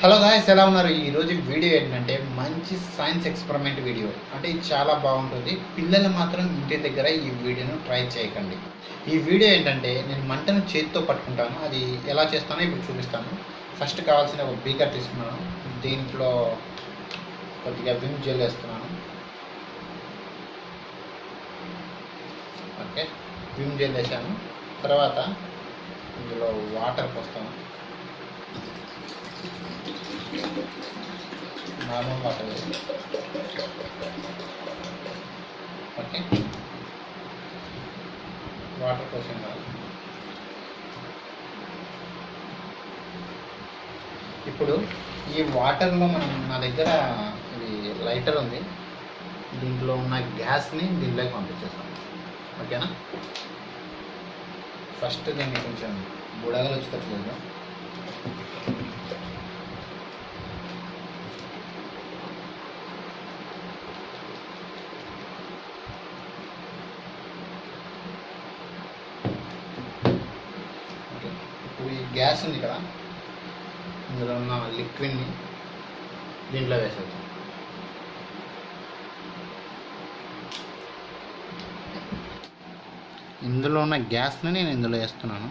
Hello guys, ఎలా ఉన్నారు? ఈరోజు వీడియో ఏంటంటే మంచి సైన్స్ ఎక్స్పెరిమెంట్ వీడియో. అంటే ఇది చాలా బాగుంటుంది. పిల్లలు మాత్రం ఇంటి దగ్గర ఈ వీడియోను ట్రై చేయకండి. ఈ వీడియో ఏంటంటే నేను మంటను చేతితో పట్టుకుంటాను. అది ఎలా చేస్తానో ఇప్పుడు చూపిస్తాను. ఫస్ట్ కావాల్సిన ఒక బీకర్ తీసుకున్నాను. దీంట్లో కొద్దిగా విమ్ జెల్ వేస్తున్నాను. ఓకే, విమ్ జెల్ వేసాను. తర్వాత ఇందులో వాటర్ పోస్తాను. నార్మల్ వాటర్ వేసి ఓకే, వాటర్ పోసిన ఇప్పుడు ఈ వాటర్లో నా దగ్గర ఇది లైటర్ ఉంది. దీంట్లో ఉన్న గ్యాస్ని దీంట్లోకి పంపించేస్తాం. ఓకేనా? ఫస్ట్ దీన్ని కొంచెం బుడగలు వచ్చేటట్లేదు. ఈ గ్యాస్ ఉంది కదా, ఇందులో ఉన్న లిక్విడ్ని దీంట్లో వేసేద్దాం. ఇందులో ఉన్న గ్యాస్ని నేను ఇందులో వేస్తున్నాను.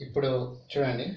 ఇప్పుడు చూడండి,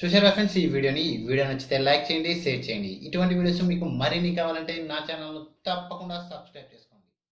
చూసారా ఫ్రెండ్స్? ఈ వీడియో నచ్చితే లైక్ చేయండి, షేర్ చేయండి. ఇటువంటి వీడియోస్ మీకు మరిన్ని కావాలంటే నా ఛానల్ను తప్పకుండా సబ్స్క్రైబ్ చేసుకోండి.